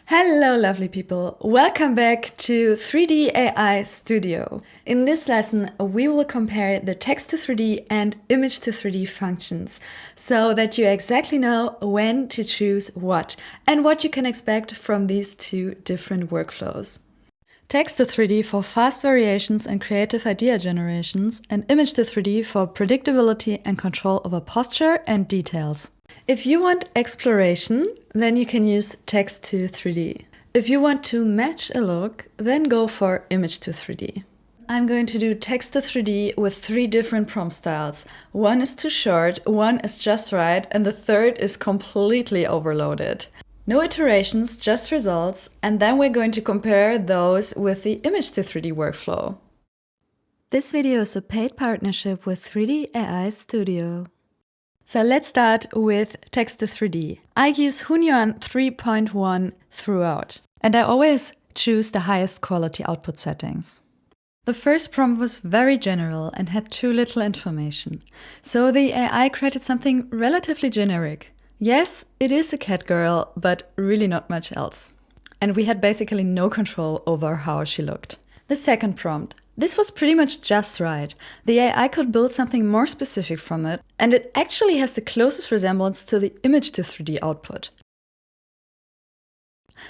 Hello, lovely people. Welcome back to 3D AI Studio. In this lesson, we will compare the text to 3D and image to 3D functions so that you exactly know when to choose what and what you can expect from these two different workflows. Text to 3D for fast variations and creative idea generations, and image to 3D for predictability and control over posture and details. If you want exploration, then you can use text to 3D. If you want to match a look, then go for image to 3D. I'm going to do text to 3D with 3 different prompt styles. One is too short, one is just right, and the third is completely overloaded. No iterations, just results, and then we're going to compare those with the image to 3D workflow. This video is a paid partnership with 3D AI Studio. So let's start with text to 3D. I use Hunyuan 3.1 throughout, and I always choose the highest quality output settings. The first prompt was very general and had too little information, so the AI created something relatively generic. Yes, it is a cat girl, but really not much else. And we had basically no control over how she looked. The second prompt. This was pretty much just right. The AI could build something more specific from it, and it actually has the closest resemblance to the image to 3D output.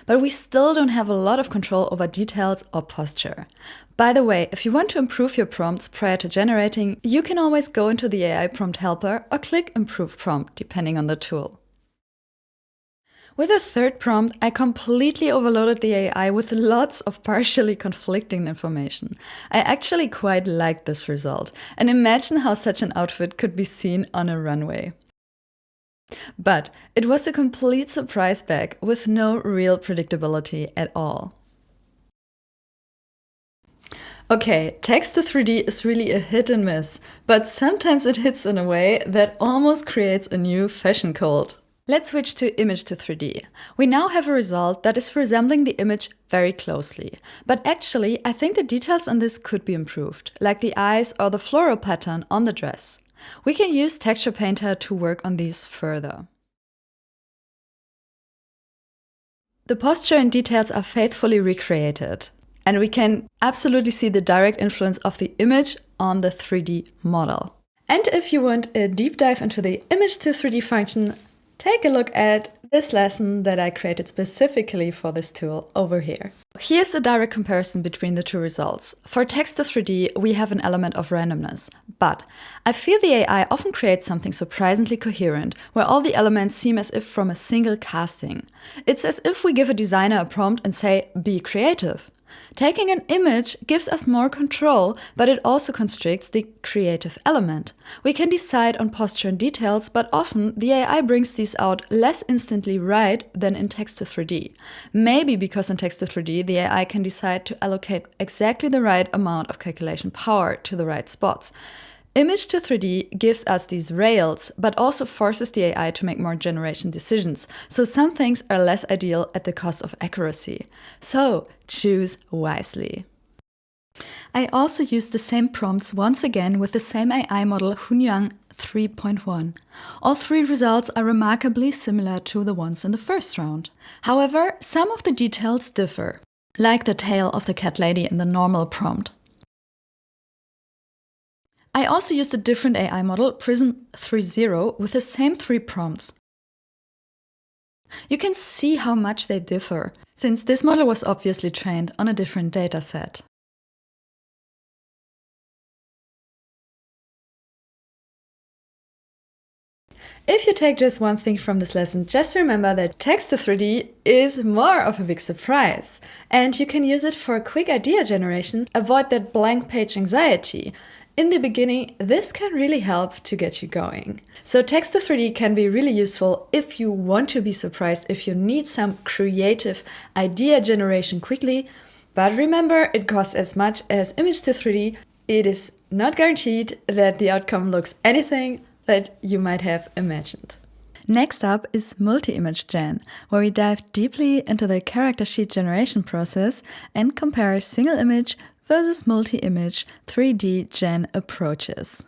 But we still don't have a lot of control over details or posture. By the way, if you want to improve your prompts prior to generating, you can always go into the AI prompt helper or click Improve Prompt, depending on the tool. With the third prompt, I completely overloaded the AI with lots of partially conflicting information. I actually quite liked this result, and imagine how such an outfit could be seen on a runway. But it was a complete surprise bag with no real predictability at all. Okay, text to 3D is really a hit and miss, but sometimes it hits in a way that almost creates a new fashion cult. Let's switch to image to 3D. We now have a result that is resembling the image very closely. But actually, I think the details on this could be improved, like the eyes or the floral pattern on the dress. We can use Texture Painter to work on these further. The posture and details are faithfully recreated, and we can absolutely see the direct influence of the image on the 3D model. And if you want a deep dive into the image to 3D function, take a look at this lesson that I created specifically for this tool over here. Here's a direct comparison between the two results. For text to 3D, we have an element of randomness, but I feel the AI often creates something surprisingly coherent, where all the elements seem as if from a single casting. It's as if we give a designer a prompt and say, be creative. Taking an image gives us more control, but it also constricts the creative element. We can decide on posture and details, but often the AI brings these out less instantly right than in text to 3D. Maybe because in text to 3D, the AI can decide to allocate exactly the right amount of calculation power to the right spots. Image to 3D gives us these rails, but also forces the AI to make more generation decisions, so some things are less ideal at the cost of accuracy. So choose wisely. I also used the same prompts once again with the same AI model Hunyuan 3.1. All 3 results are remarkably similar to the ones in the first round. However, some of the details differ, like the tail of the cat lady in the normal prompt. I also used a different AI model, Prism 3.0, with the same 3 prompts. You can see how much they differ, since this model was obviously trained on a different dataset. If you take just one thing from this lesson, just remember that text to 3D is more of a big surprise. And you can use it for quick idea generation, avoid that blank page anxiety. In the beginning, this can really help to get you going. So text to 3D can be really useful if you want to be surprised, if you need some creative idea generation quickly. But remember, it costs as much as image to 3D. It is not guaranteed that the outcome looks anything that you might have imagined. Next up is multi-image gen, where we dive deeply into the character sheet generation process and compare single image versus multi-image 3D gen approaches.